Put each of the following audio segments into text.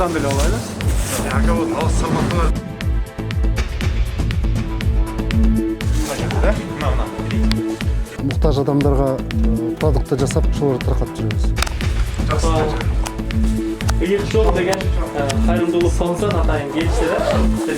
Надан деле алайлы. Ага, вот алыс салмақтылар. Мұқтаж адамдарға продукты жасап, шоларды тарқатып жүрміз. Иық жол деген қайырымдылық фондынан атайын келсе де.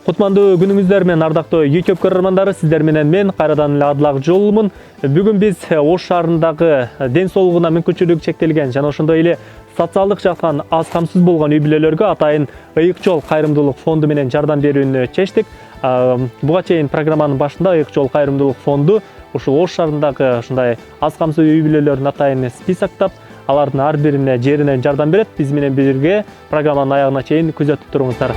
Кутмандуу күнүңүздөр менен ардактуу YouTube көрөрмандары, сиздер менен мен кайрадан эле Адылак Жолумун. Бүгүн биз Ош шаарындагы ден соолугуна мүмкүнчүлүгү чектелген жана ошондой эле социалдык жактан аз камсыз болгон үй бүлөлөргө атайын Ыйык жол кайрымдуулук фонду менен жардам берүүнү чечтик. Буга чейин программанын башында Ыйык жол кайрымдуулук фонду ушул Ош шаарындагы ушундай аз камсыз үй бүлөлөрүн атайын списоктоп, алардын ар бирине жеринен жардам берет. Биз менен бирге программанын аягына чейин күзөтүп туруңуздар.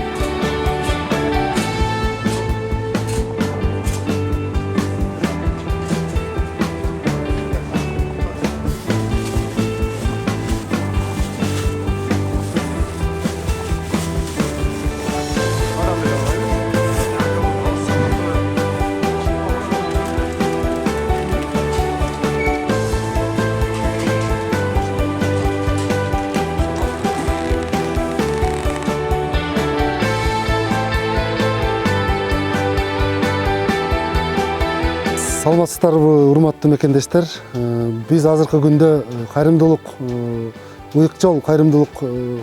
Саламатсыздарбы, урматтуу мекендештер. Биз азыркы күндө кайрымдуулук Ыйык жол кайрымдуулук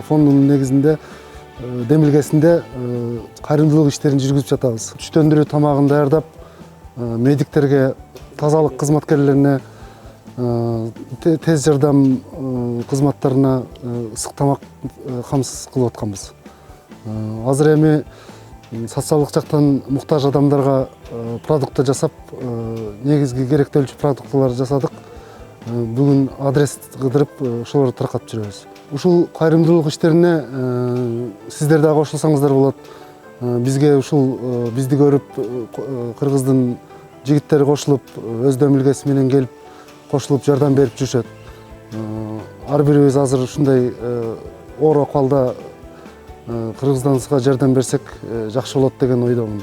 фондунун негизинде демилгесинде кайрымдуулук иштерин жүргүзүп жатабыз. Түштөндүрүү тамагын даярдап, медиктерге, тазалык кызматкерлерине, тез жардам кызматтарына ысык тамак камсыз кылып атканбыз. Азыр эми социалдык жактан муктаж адамдарга продукты жасап, негизги керектелүүчү продуктылар жасадык. Бүгүн адрес кыдырып, ошолорду таркатып жүрөбүз. Ушул кайрымдуулук иштерине сиздер да кошулсаңыздар болот. Бизге ушул бизди көрүп кыргыздын жигиттери кошулуп, өз демилгеси менен келип, кошулуп жардам берип жүрүшөт. Ар бирибиз азыр ушундай оор акыбалда кыргызстаныбызга жардам берсек жакшы болот деген ойдомун.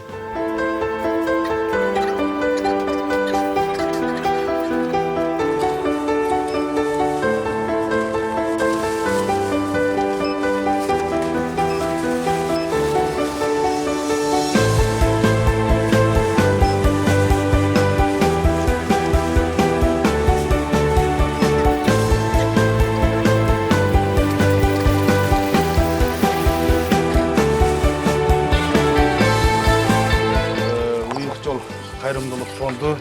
Кайрымдуулук фонду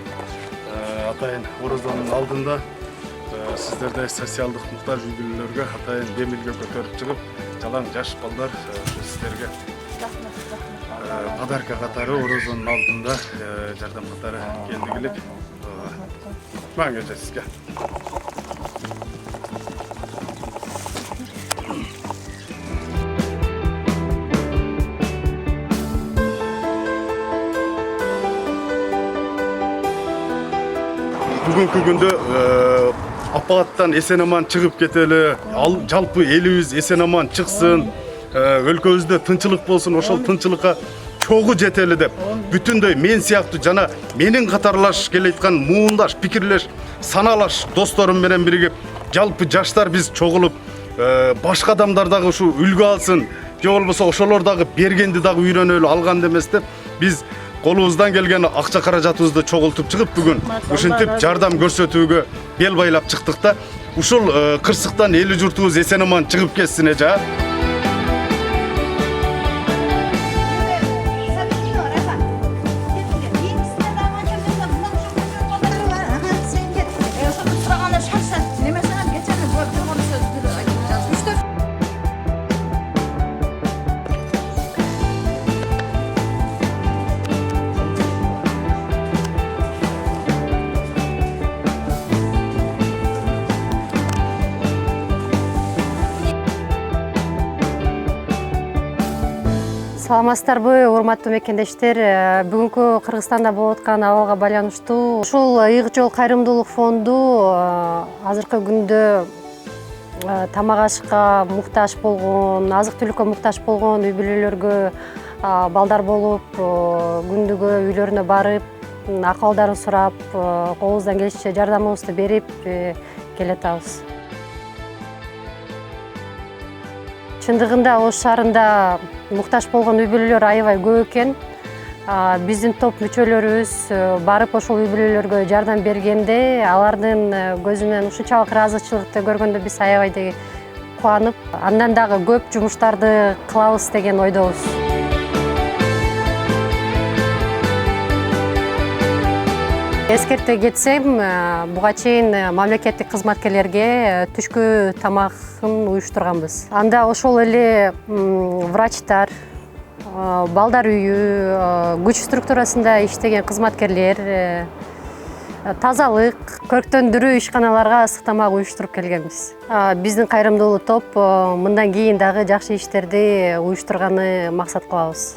атайын Орозонун алдында сиздердей социалдык муктаж үй бүлөлөргө атайын демилге көтөрүп чыгып, жалаң жаш балдар сиздерге подарка катары Орозонун алдында жардам катары келдик элек. Мага келесизге. Бүгүнкү күндө апаттан эсен аман чыгып кетели, жалпы элибиз эсен аман чыксын, өлкөбүздө тынчылык болсун, ошол тынчылыкка чогуу жетели деп бүтүндөй мен сыяктуу жана менин катарлаш келаткан муундаш, пикирлеш, саналаш досторум менен биригип, жалпы жаштар биз чогулуп, башка адамдар дагы ушу үлгү алсын, же болбосо ошолор дагы бергенди дагы үйрөнөлү, алганды эмес деп биз колубуздан келген акча каражатыбызды чогултуп чыгып бүгүн ушинтип жардам көрсөтүүгө бел байлап чыктык да. Ушул кырсыктан эли журтубуз эсен аман чыгып кетсин эже. Саламатсыздарбы, урматтуу мекендештер. Бүгүнкү Кыргызстанда болуп аткан абалга байланыштуу ушул Ыйык жол кайрымдуулук фонду азыркы күндө тамак ашка муктаж болгон, азык-түлүккө муктаж болгон үй бүлөлөргө балдар болуп, күндүгө үйлөрүнө барып, акыбалдарын сурап, колубуздан келишинче жардамыбызды берип келатабыз. Чындыгында Ош шаарында муктаж болгон үй бүлөлөр аябай көп экен. Биздин топ мүчөлөрүбүз барып ошол үй бүлөлөргө жардам бергенде, алардын көзүнөн ушунчалык ыраазычылыкты көргөндө биз аябай кубанып, андан дагы көп жумуштарды кылабыз деген ойдобуз. Эскерте кетсем, буга чейин мамлекеттик кызматкерлерге түшкү тамагын уюштурганбыз. Анда ошол эле врачтар, балдар үйү, күч структурасында иштеген кызматкерлер, тазалык, көрктөндүрүү ишканаларга ысык тамак уюштуруп келгенбиз. Биздин кайрымдуулуу топ мындан кийин дагы жакшы иштерди уюштурганы максат кылабыз.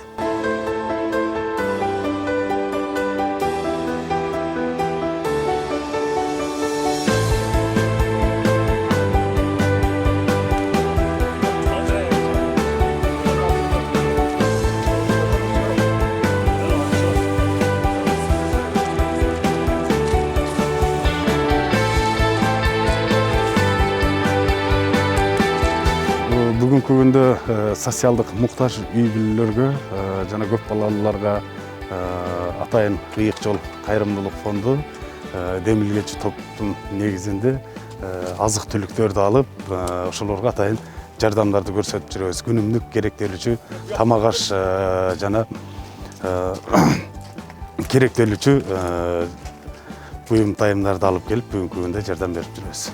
Бүгүнкү күндө социалдык муктаж үй бүлөлөргө жана көп балалууларга атайын ыйык жол кайрымдуулук фонду демилгечи топтун негизинде азык түлүктөрдү алып ошолорго атайын жардамдарды көрсөтүп жүрөбүз. Күнүмдүк керектелүүчү тамак аш жана керектелүүчү буюм тайымдарды алып келип бүгүнкү күндө жардам берип жүрөбүз.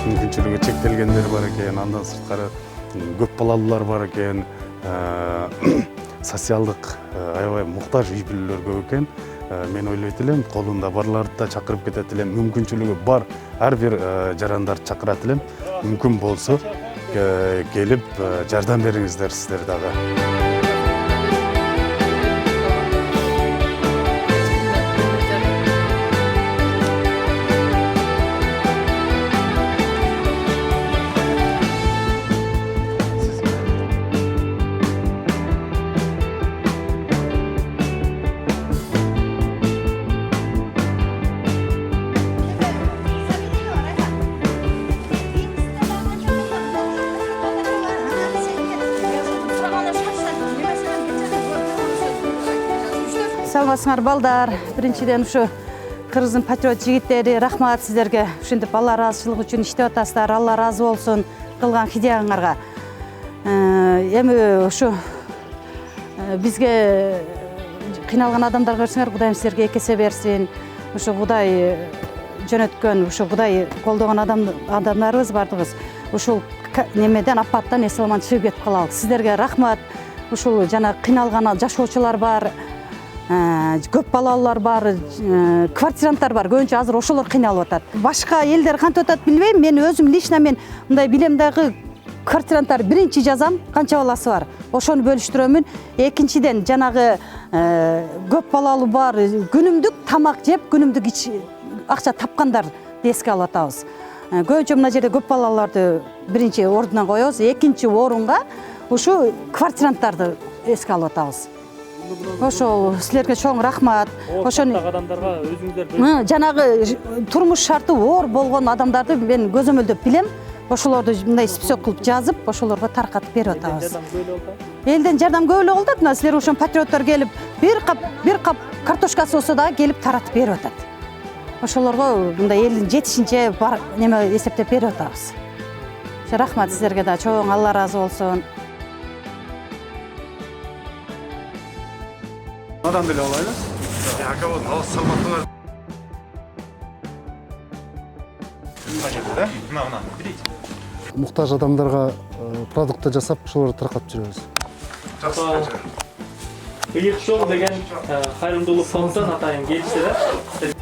Мүмкүнчүлүгү чектелгендер бар экен, андан сырткары көп балалуулар бар экен, социалдык аябай муктаж үй бүлөлөр көп экен. Мен ойлойт элем, колунда барларды да чакырып кетет элем, мүмкүнчүлүгү бар ар бир жарандарды чакырат элем. Мүмкүн болсо келип жардам бериңиздер сиздер дагы. Саламатсыңар балдар. Биринчиден ушу кыргыздын патриот жигиттери, рахмат сиздерге. Ушинтип бала ыраазычылык үчүн иштеп атасыздар. Алла ыраазы болсун кылган хидиягыңарга. Эми ушу бизге кыйналган адамдар көрсөңөр, Кудайым сиздерге эки эсе берсин. Ушу Кудай жөнөткөн, ушу Кудай колдогон адамдарыбыз бардыгыбыз. Ушул немеден, апаттан эс-аман чыгып кетип калалы. Сиздерге рахмат. Ушул жана кыйналган жашоочулар бар. Көп балалуулар бар, квартиранттар бар. Көбүнчө азыр ошолор кыйналып атат. Башка элдер кантип атат билбейм. Мен өзүм лично мындай билем дагы квартиранттар биринчи жазам, канча баласы бар. Ошону бөлүштүрөмүн. Экинчиден жанагы көп балалуу бар, күнүмдүк тамак жеп, күнүмдүк акча тапкандарды эске алып атабыз. Көбүнчө мына жерде көп балаларды биринчи ордуна коебуз, экинчи орунга ушу квартиранттарды эске алып атабыз. Ошол силерге чоң рахмат. Ошону адамдарга өзүңүздөр жанагы турмуш шарты оор болгон адамдарды мен көзөмөлдөп билем. Ошолорду мындай список кылып жазып, ошолорго таркатып берип атабыз. Элден жардам көп эле болду. Мына силер ошон патриоттор келип, бир кап картошкасы болсо да келип таратып берип атат. Ошолорго мындай элдин жетишинче бар неме эсептеп берип атабыз. Рахмат сиздерге да чоң, Алла ыраазы болсун. Надан деле алайлы. Ака болду, ал салматтыңар. Муктаж адамдарга продукты жасап, ошолорду таркатып жүрөбүз. Ыйык жол деген кайрымдуулук фондунан атайын келишти да.